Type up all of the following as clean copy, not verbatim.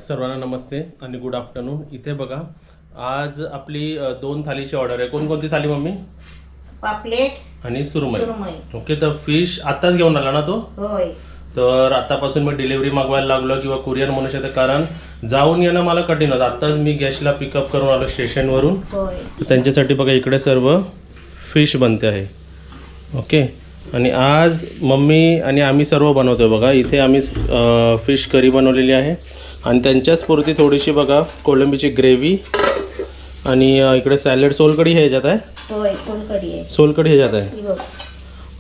सर्वांना नमस्ते आणि good afternoon. इथे बघा आज आपली 2 थालीची ऑर्डर आहे। कोणकोणती थाली मम्मी? पापलेट आणि सुरमई। ओके, तर फिश आताच घेऊन आला ना तो? होय। तर आतापासून मी डिलिव्हरी मागवायला लागलो किंवा कुरिअर म्हणू शकते, कारण जाऊन येणं मला कठीण होतं। आताच मी गेस्टला पिकअप करून आलो स्टेशनवरून। तर त्यांच्यासाठी बघा इकडे सर्व फिश बनते आहे। ओके, आणि आज मम्मी आणि आम्ही सर्व बनवतोय बघा। इथे आम्ही फिश करी बनवलेली आहे आणि त्यांच्याच पुरती थोडीशी बघा कोळंबीची ग्रेव्ही आणि इकडे सॅलड सोलकढी हे ह्याच्यात आहे। होय, सोलकढी आहे। सोलकढी ह्याच्यात आहे।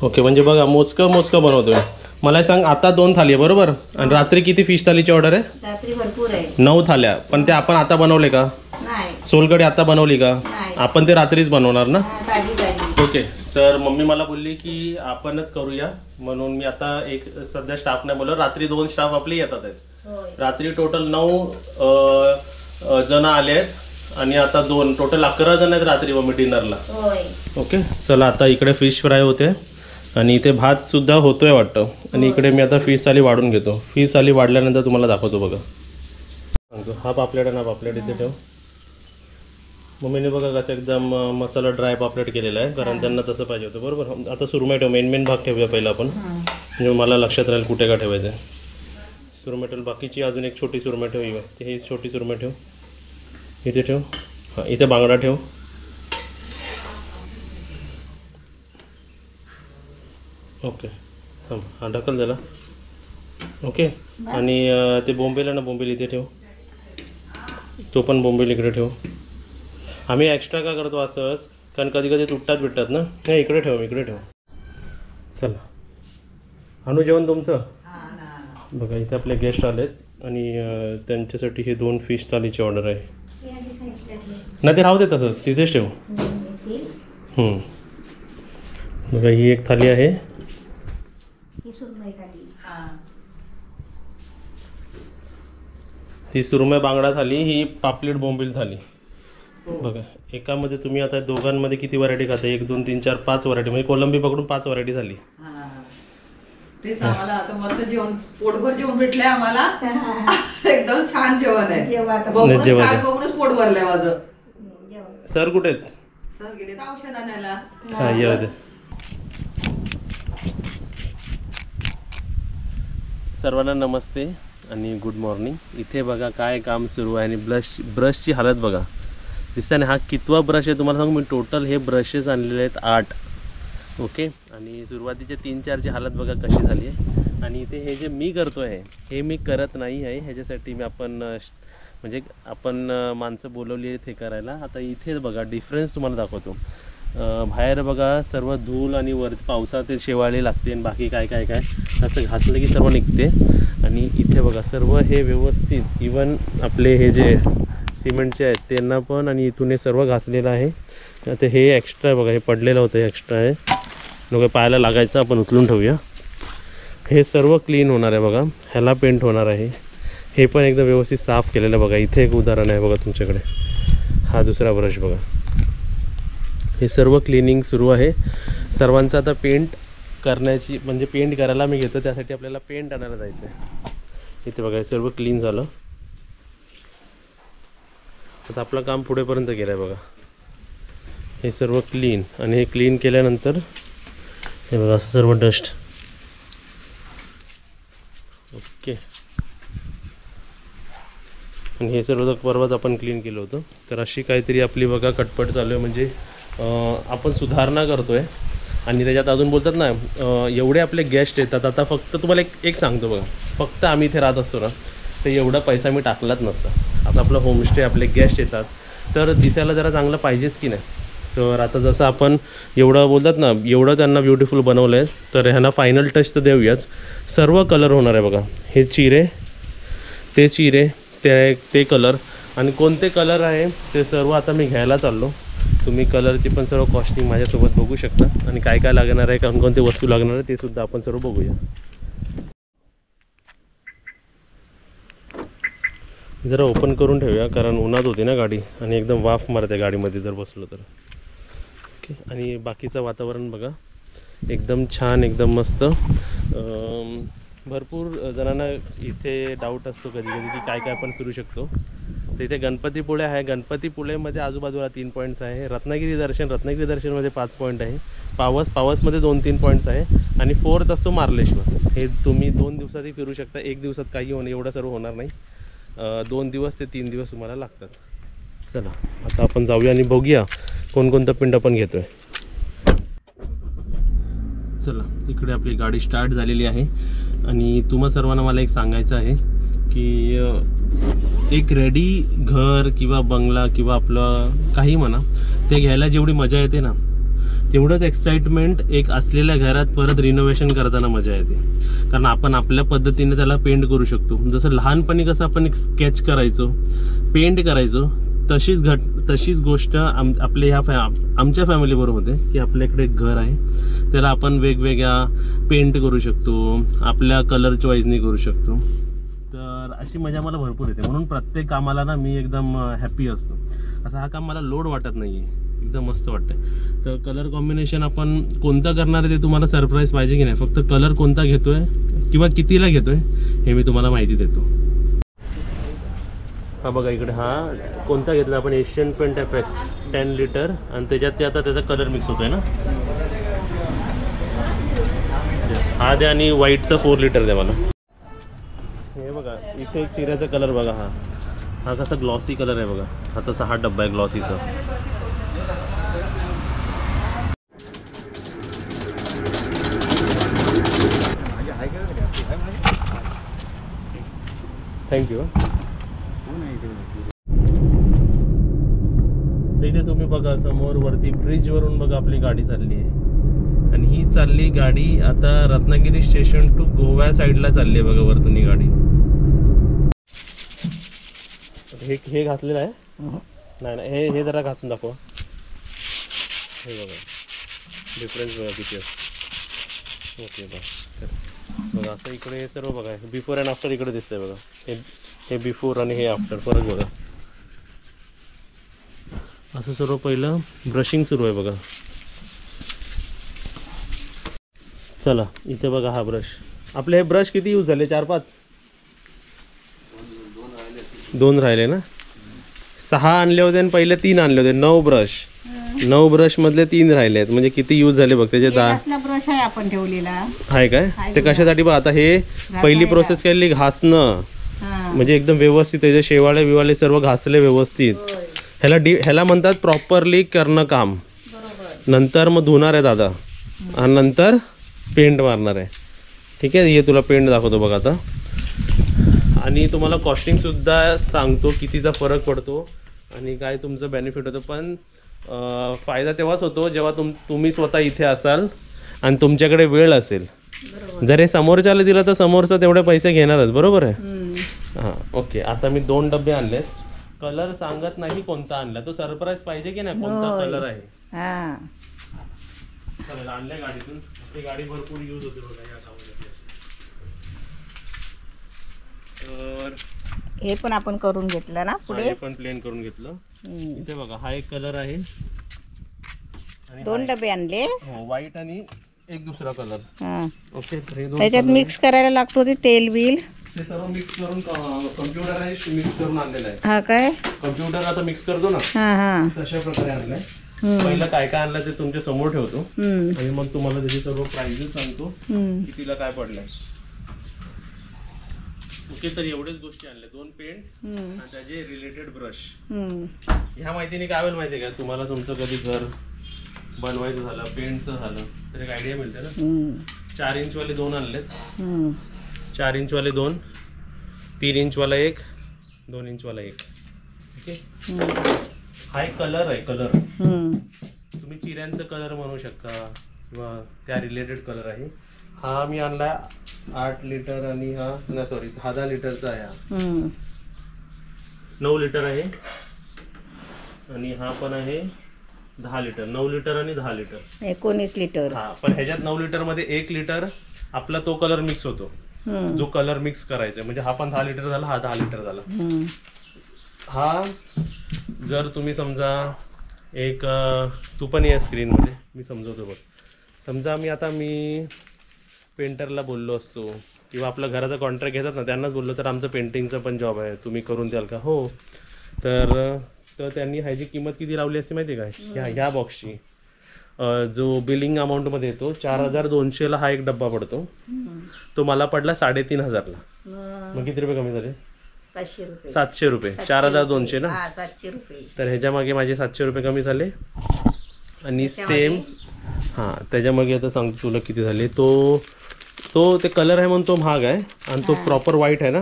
ओके, म्हणजे बघा मोजकं बनवतोय। मला सांग, आता 2 थाली आहे बरोबर, आणि रात्री किती फिश थालीची ऑर्डर आहे? रात्री भरपूर आहे, 9 थाल्या। पण ते आपण आता बनवले का? नाही। सोलकढी आता बनवली का? नाही। आपण ते रात्रीच बनवणार ना? ताजी। ओके, तर मम्मी मला बोलली की आपणच करूया, म्हणून मी आता एक सध्या स्टाफ नाही बोललो, रात्री 2 स्टाफ आपले येतात आहेत। रात्री टोटल 9 जण आले आहेत आणि आता 2 टोटल 11 जण आहेत रात्री मम्मी डिनरला। ओके, चला आता इकडे फिश फ्राय होते आणि इथे भात सुद्धा होतोय वाटतं, आणि इकडे मी आता फिश थाली वाढून घेतो। फिश थाली वाढल्यानंतर तुम्हाला दाखवतो बघा। हा पापलेट आहे ना, पापलेट इथे ठेव। मम्मीने बघा कसं एकदम मसाला ड्राय पापलेट केलेला आहे, कारण त्यांना तसं पाहिजे होतं बरोबर। आता सुरमई ठेव, मेन भाग ठेवूया पहिला आपण, म्हणजे मला लक्षात राहील कुठे का ठेवायचं आहे। सुरमई ठेव, बाकीची अजून एक छोटी सुरमई ठेव, ही छोटी सुरमई ठेव इथे ठेव। हां, इथे बांगडा ठेव। ओके, हां ढकल झाला। ओके, आणि ते बोंबील आहे ना, बोंबील इथे ठेव, तो पण बोंबील इकडे ठेव। आम्ही एक्स्ट्रा का करतो असंच, कारण कधी कधी तुटतात भेटतात ना। नाही, इकडे ठेव, इकडे ठेव। चला, आणू जेवण तुमचं? बघा इथे आपले गेस्ट आलेत आणि त्यांच्यासाठी हे 2 फिश थालीची ऑर्डर आहे। नाही, ते राहू दे तसंच, तिथेच ठेव। बघा ही एक थाली आहे, ती सुरमई बांगडा थाली, ही पापलेट बोंबील थाली। बघा एकामध्ये तुम्ही आता दोघांमध्ये किती व्हरायटी खाता? 1 2 3 4 5 व्हरायटी, म्हणजे कोलंबी पकडून 5 व्हरायटी झाली। तेच आम्हाला आता मस्त जेवण, पोटभर जेवण भेटलंय आम्हाला। एकदम छान जेवण आहे। बघूनच पोट भरलंय माझं। सर कुठे आहेत? सर गेले औषध आणायला। हा, येऊ दे। सर्वांना नमस्ते आणि गुड मॉर्निंग। इथे बघा काय काम सुरू आहे, आणि ब्रशची हालत बघा, दिसतं ना? हा कितवा ब्रश आहे तुम्हाला सांगू मी? टोटल हे ब्रशेस आणलेले आहेत 8। ओके, आणि सुरुवातीचे 3-4ची हालत बघा कशी झाली आहे। आणि इथे हे जे मी करतो आहे हे मी करत नाही आहे, ह्याच्यासाठी मी म्हणजे आपण माणसं बोलवली आहेत हे करायला। आता इथे बघा डिफरन्स तुम्हाला दाखवतो। बाहेर बघा सर्व धूळ आणि वर पावसात ते शेवाळे लागते आणि बाकी काय असं घासलं की सर्व निघते। आणि इथे बघा सर्व हे व्यवस्थित, इवन आपले हे जे सिमेंटचे आहेत त्यांना पण, आणि इथून हे सर्व घासलेलं आहे। आता हे एक्स्ट्रा आहे बघा, हे पडलेलं होतं, हे एक्स्ट्रा आहे, नको पायाला लागायचं, आपण उचलून ठेवूया। हे सर्व क्लीन होणार आहे बघा, ह्याला पेंट होणार आहे। हे पण एकदम व्यवस्थित साफ केलेलं बघा। इथे एक उदाहरण आहे बघा तुमच्याकडे, हा दुसरा ब्रश बघा। हे सर्व क्लिनिंग सुरू आहे सर्वांचं। आता पेंट करण्याची, म्हणजे पेंट करायला मी घेतो, त्यासाठी आपल्याला पेंट आणायला जायचं आहे। इथे बघा हे सर्व क्लीन झालं, आता आपलं काम पुढेपर्यंत गेलं आहे बघा। हे सर्व क्लीन, आणि हे क्लीन केल्यानंतर हे बघा असं सर्व डस्ट। ओके, आणि हे सर्व परवाच आपण क्लीन केलं होतं। तर अशी काहीतरी आपली बघा कटपट चालू आहे, म्हणजे आपण सुधारणा करतो आहे। आणि त्याच्यात अजून बोलतात ना, एवढे आपले गेस्ट येतात। आता फक्त तुम्हाला एक सांगतो बघा, फक्त आम्ही इथे राहत असतो ना, तर एवढा पैसा मी टाकलाच नसता। आता आपलं होमस्टे, आपले गेस्ट येतात तर दिसायला जरा चांगलं पाहिजेच की नाही? तर आता जसं आपण एवढं बोलतात ना, एवढं त्यांना ब्युटिफुल बनवलं आहे, तर ह्यांना फायनल टच तर देऊयाच। सर्व कलर होणार आहे बघा, हे चिरे, ते चिरे, ते कलर, आणि कोणते कलर आहे ते सर्व आता मी घ्यायला चाललो। तुम्ही कलरची पण सर्व कॉस्टिंग माझ्यासोबत बघू शकता, आणि काय काय लागणार आहे, कोणकोणते वस्तू लागणार आहे ते सुद्धा आपण सर्व बघूया। जरा ओपन करून ठेवूया, कारण उन्हात होती ना गाडी, आणि एकदम वाफ मारते गाडीमध्ये जर बसलो तर। ओके, आणि बाकीचं वातावरण बघा एकदम छान, एकदम मस्त। भरपूर जणांना इथे डाऊट असतो कधी कधी की काय काय आपण फिरू शकतो. तर इथे गणपतीपुळे आहे. गणपतीपुळेमध्ये आजूबाजूला 3 पॉईंट्स आहे. रत्नागिरी दर्शनमध्ये 5 पॉईंट आहे. पावसमध्ये 2-3 पॉईंट्स आहे. आणि 4th असतो मार्लेश्वर. हे तुम्ही 2 दिवसातही फिरू शकता. 1 दिवसात काही एवढं सर्व होणार नाही. 2 दिवस ते 3 दिवस तुम्हाला लागतात. चला आता आपण जाऊया आणि बघूया कोणकोणतं पिंड आपण घेतोय. चला इकडे आपली गाडी स्टार्ट झालेली आहे. आणि तुम्हा सर्वांना मला एक सांगायचं आहे की एक रेडी घर किंवा बंगला किंवा आपलं काही म्हणा ते घ्यायला जेवढी मजा येते ना तेवढंच एक्साइटमेंट एक असलेल्या घरात परत रिनोव्हेशन करताना मजा येते. कारण आपण आपल्या पद्धतीने त्याला पेंट करू शकतो. जसं लहानपणी कसं आपण एक स्केच करायचो, पेंट करायचो, तशीच गोष्ट आपल्या आमच्या फॅमिलीबरोबर होते की आपल्याकडे एक घर आहे, त्याला आपण वेगवेगळ्या पेंट करू शकतो, आपल्या कलर चॉईसनी करू शकतो. तर अशी मजा मला भरपूर येते. म्हणून प्रत्येक कामाला ना मी एकदम हॅपी असतो. असं हा काम मला लोड वाटत नाही आहे, एकदम मस्त वाटतं. तर कलर कॉम्बिनेशन आपण कोणता करणार आहे ते तुम्हाला सरप्राईज पाहिजे की नाही, फक्त कलर कोणता घेतोय किंवा कितीला घेतोय हे मी तुम्हाला माहिती देतो. हा बघा इकडे हा कोणता घेतला आपण, एशियन पेंट एपेक्स 10 लिटर. आणि त्याच्यात ते आता त्याचा कलर मिक्स होतोय ना. हा द्या आणि व्हाईटचा 4 लिटर द्या मला. हे बघा इथे एक चिऱ्याचा कलर बघा. हा कसा ग्लॉसी कलर आहे बघा. हा तसा हा डब्बा आहे ग्लॉसीचा. थँक्यू. इथे तुम्ही बघा समोर वरती ब्रिजवरून बघा आपली गाडी चालली आहे. आणि ही चालली गाडी आता रत्नागिरी स्टेशन टू गोवा साईडला चालली आहे बघा वरतून ही गाडी. हे घातलेलं आहे. नाही हे जरा घासून दाखवा. हे बघा डिफरन्स बघा किती आहे. ओके बघा असं इकडे सर्व बघा बिफोर अँड आफ्टर इकडे दिसतंय बघा. हे बिफोर आणि हे आफ्टर फरक बघा. असं सर्व पहिलं ब्रशिंग सुरू आहे बघा. चला इथे बघा हा ब्रश. आपले हे ब्रश किती यूज झाले? 4-5? 2 राहिले ना. 6 आणले होते आणि पहिले 3 आणले होते. 9 ब्रश. 9 ब्रश मधले 3 राहिले आहेत. म्हणजे किती यूज झाले बघ. त्याचे 10 ब्रश आहे आपण ठेवलेला आहे काय ते कशासाठी बघ. आता हे पहिली प्रोसेस केली घासणं, म्हणजे एकदम व्यवस्थित त्याचे शेवाळे बिवाळे सर्व घासले व्यवस्थित. ह्याला म्हणतात प्रॉपरली करणं काम. नंतर मग धुणार आहे दादा आणि नंतर पेंट मारणार आहे. ठीक आहे. हे तुला पेंट दाखवतो बघ आता. आणि तुम्हाला कॉस्टिंग सुद्धा सांगतो कितीचा फरक पडतो आणि काय तुमचं बेनिफिट होतं. पण फायदा तेव्हाच होतो जेव्हा तुम्ही स्वतः इथे असाल आणि तुमच्याकडे वेळ असेल. जर हे समोरच्याला दिलं तर समोरचा तेवढे पैसे घेणारच. बरोबर आहे. हां ओके. आता मी 2 डबे आणलेत. कलर सांगत नाही कोणता आणला. तो सरप्राईज पाहिजे की नाही कोणता कलर आहे. चालेल आणल्या गाडीतून. आपली गाडी भरपूर यूज होते बघा या कामामध्ये. तर हे पण आपण करून घेतलं ना पुढे. हे पण प्लेन करून घेतलं. इथे बघा हा एक कलर आहे. 2 डबे आणले. हो व्हाईट आणि एक दुसरा कलर. ओके. त्याच्यात मिक्स करायला लागतो ते तेल बिल. ते सर्व मिक्स करून कम्प्युटर मिक्स करून आणलेलं आहे. हा काय कम्प्युटर आता मिक्स करतो ना तशा प्रकारे आणलंय. पहिलं काय काय आणलं ते तुमच्या समोर ठेवतो आणि मग तुम्हाला त्याची सर्व प्राइजेस सांगतो कितीला काय पडलंय. ओके. तर एवढेच गोष्टी आणल्या. 2 पेंट आणि त्याचे रिलेटेड ब्रश. ह्या माहितीने काय होईल माहितीये का तुम्हाला, तुमचं कधी घर बनवायचं झालं पेंटचं झालं तर एक आयडिया मिळते ना. 4 इंचवाले 2 आणलेत. 4 इंचवाले 2, 3 इंचवाला 1, 2 इंचवाला 1. ओके. हा एक कलर आहे. कलर तुम्ही चिऱ्यांचा कलर म्हणू शकता किंवा त्या रिलेटेड कलर आहे. हा मी आणला 8 लिटर आणि हा नाही सॉरी 10 लिटरचा आहे. हा 9 लिटर आहे आणि हा पण आहे 10 लिटर. 9 लिटर आणि 10 लिटर 19 लिटर. हा पण ह्याच्यात 9 लिटर मध्ये 1 लिटर आपला तो कलर मिक्स होतो जो कलर मिक्स करायचा. म्हणजे हा पण 10 लिटर झाला, हा 10 लिटर झाला. हा जर तुम्ही समजा एक तू पण या स्क्रीनमध्ये मी समजवतो बघ. समजा मी पेंटरला बोललो असतो किंवा आपलं घराचा कॉन्ट्रॅक्ट घेतात ना त्यांनाच बोललो तर आमचं पेंटिंगचं पण जॉब आहे, तुम्ही करून द्याल का? हो. तर त्यांनी ह्याची किंमत किती लावली असते माहिती आहे काय? ह्या बॉक्सची जो बिलिंग अमाऊंटमध्ये येतो 4200ला हा एक डब्बा पडतो, तो मला पडला 3500ला. मग किती रुपये कमी झाले? 700 रुपये. 4200 ना, 700 रुपये. तर ह्याच्या मागे माझे 700 रुपये कमी झाले. आणि सेम हां त्याच्या मागे आता सांगतो तुला किती झाले. तो ते कलर आहे म्हणून तो महाग आहे आणि तो प्रॉपर व्हाईट आहे ना,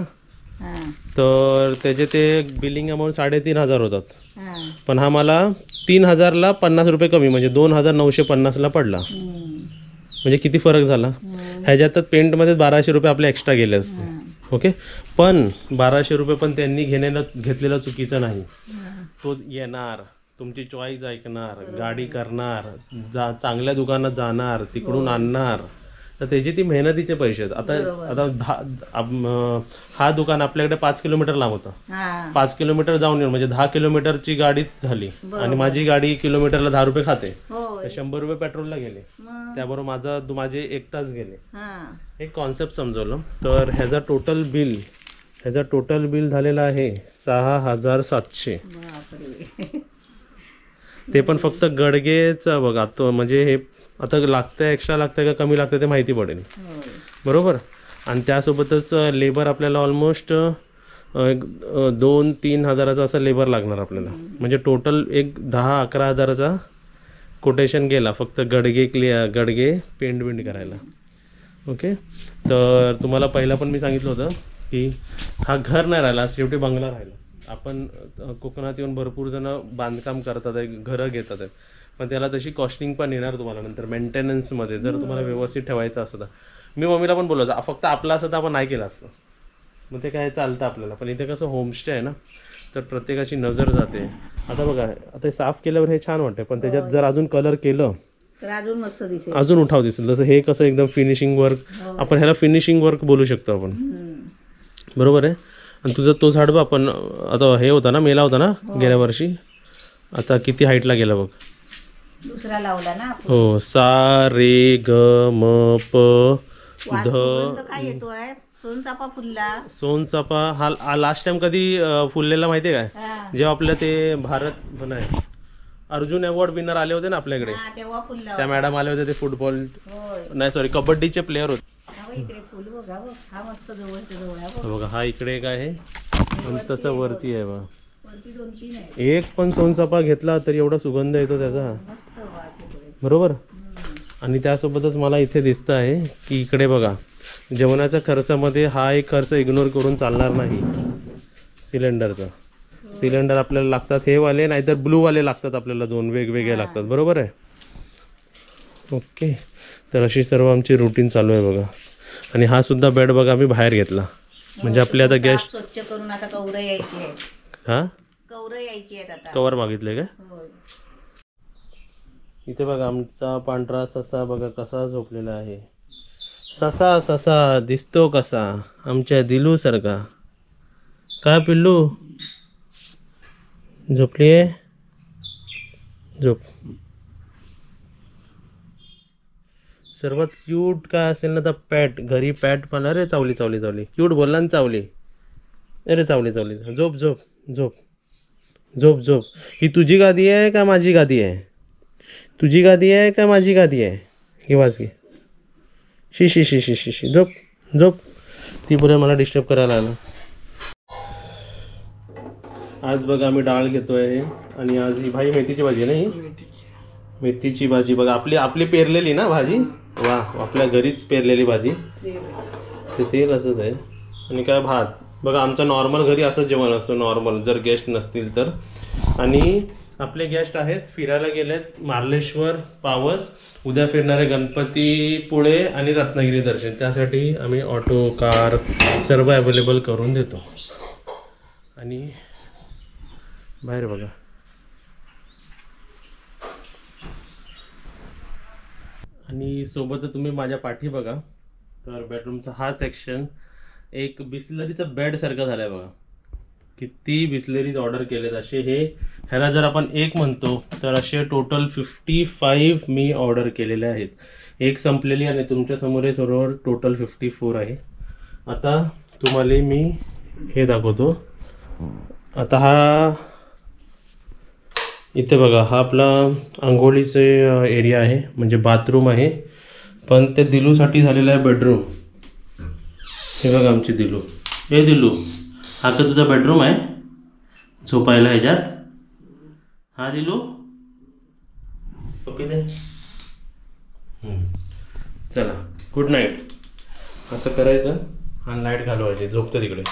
तर त्याचे ते बिलिंग अमाऊंट 3500 होतात. पण हा मला 3000ला 50 रुपये कमी म्हणजे 2950ला पडला. म्हणजे किती फरक झाला. ह्याच्यात पेंटमध्ये 1200 रुपये आपले एक्स्ट्रा गेले असते. ओके, पण 1200 रुपये पण त्यांनी घेतलेला चुकीचं नाही. तो येणार, तुमची चॉईस ऐकणार, गाडी करणार, चांगल्या दुकानात जाणार, तिकडून आणणार, तर त्याची ती मेहनतीचे पैसे आहेत. आता हा दुकान आपल्याकडे 5 किलोमीटर लांब होतं. 5 किलोमीटर जाऊन येऊन म्हणजे 10 किलोमीटरची गाडी झाली आणि माझी गाडी किलोमीटरला 10 रुपये खाते, तर 100 रुपये पेट्रोलला गेले, त्याबरोबर माझे 1 तास गेले. एक कॉन्सेप्ट समजवलं. तर ह्याचा टोटल बिल झालेला आहे 6700. ते पण फक्त गडगेचं बघा. तो म्हणजे हे आता लागतंय, एक्स्ट्रा लागतंय का कमी लागतंय ते माहिती पडेल, बरोबर. आणि त्यासोबतच लेबर आपल्याला ऑलमोस्ट 2-3 हजाराचा असा लेबर लागणार आपल्याला. म्हणजे टोटल एक 10-11 हजाराचा कोटेशन गेला फक्त गडगे पेंट करायला. ओके, तर तुम्हाला पहिला पण मी सांगितलं होतं की हा घर नाही राहिला, शेवटी बंगला राहिला. आपण कोकणात येऊन भरपूर जण बांधकाम करतात आहे, घरं घेतात आहेत, पण त्याला तशी कॉस्टिंग पण येणार तुम्हाला नंतर मेंटेनन्समध्ये. जर तुम्हाला व्यवस्थित ठेवायचं असतं तर मी मम्मीला पण बोललो फक्त आपलं असं तर आपण नाही केलं असतं, मग ते काय चालतं आपल्याला. पण इथे कसं होमस्टे आहे ना, तर प्रत्येकाची नजर जाते. आता बघा, आता साफ केल्यावर हे छान वाटतं, पण त्याच्यात जर अजून कलर केलं तर अजून मस्त दिसेल, अजून उठाव दिसेल. जसं हे कसं एकदम फिनिशिंग वर्क, आपण ह्याला फिनिशिंग वर्क बोलू शकतो आपण, बरोबर आहे. आणि तुझं तो झाड बघ, आपण आता हे होता ना, मेला होता ना गेल्या वर्षी, आता किती हाईटला गेला बघ. दुसरा लावला ना. हो, सा रे ग म प ध. काय येतोय? सोनचाफा फुलला. सोनचाफा हा लास्ट टाइम कधी फुललेला माहितीये काय? जेव्हा आपल्या ते भारत नाही अर्जुन अवॉर्ड विनर आले होते ना आपल्याकडे, तेव्हा फुलला. त्या मॅडम आले होते, ते फुटबॉल नाही सॉरी कबड्डीचे प्लेअर होते. बघा हा इकडे एक आहे आणि तसं वरती आहे बघा. एक पण सोनचाफा घेतला तर एवढा सुगंध येतो त्याचा, बरोबर. आणि त्यासोबतच मला इथे दिसतं आहे की इकडे बघा, जेवणाच्या खर्चामध्ये हा एक खर्च इग्नोर करून चालणार नाही. सिलेंडरचा सिलेंडर आपल्याला लागतात, हे वाले नाहीतर ब्लू वाले लागतात आपल्याला, 2 वेगवेगळे लागतात, बरोबर आहे. ओके, तर अशी सर्व आमची रुटीन चालू आहे बघा. आणि हा सुद्धा बेड बघा आम्ही बाहेर घेतला, म्हणजे आपले आता गेस्ट स्वच्छ करून आता कवर यायची आहे. हा कवर यायची आहेत आता. कवर मागितले का? इथे बघा आमचा पांढरा ससा बघा कसा झोपलेला आहे. ससा दिसतो कसा, आमच्या दिलू सारखा. काय पिल्लू झोपली आहे? झोप. सर्वात क्यूट काय असेल ना तर पॅट, घरी पॅट पण. अरे चावली क्यूट बोलला ना, चावली. अरे चावली झोप. ही तुझी गादी आहे का माझी गादी आहे? तुझी गादी आहे का माझी गादी आहे? ही वाजगी. शी झोप. ती पुढे मला डिस्टर्ब करायला आलं. आज बघा आम्ही डाळ घेतोय आणि आज ही भाई मेथीची भाजी नाही, मेथीची भाजी बघा आपली पेरलेली ना भाजी. वा, आपल्या घरीच पेरलेली भाजी. ते तेल असंच आहे. आणि काय भात बघा, आमचं नॉर्मल घरी असंच जेवण असतं नॉर्मल, जर गेस्ट नसतील तर. आणि आपले गेस्ट आहेत, फिरायला गेलेत मार्लेश्वर, पावस. उद्या फिरणारे गणपतीपुळे आणि रत्नागिरी दर्शन, त्यासाठी आम्ही ऑटो कार सर्व अवेलेबल करून देतो. आणि बाहेर बघा आणि सोबत तुम्ही माझ्या पाठी बघा, तर बेडरूमचा हा सेक्शन एक बिस्लरीचा बेड सारखा झालाय बघा. किती बिस्लरीज ऑर्डर केलेत असे. ह्याला जर आपण एक म्हणतो तर असे टोटल 55 मी ऑर्डर केलेले आहेत. एक संपलेली आणि तुमच्या समोर सर्व टोटल 54 आहे. आता तुम्हाला मी हे दाखवतो. आता हा इथे बघा, हा आपला आंघोळीचे एरिया आहे, म्हणजे बाथरूम आहे, पण ते दिलूसाठी झालेला आहे बेडरूम. हे बघा आमची दिलू. हे दिलू, हा का तुझा बेडरूम आहे झोपायला ह्याच्यात? हा दिलू ओके दे. चला गुड नाईट. असं करायचं आणि लाईट घालवायची, झोपतं तिकडे.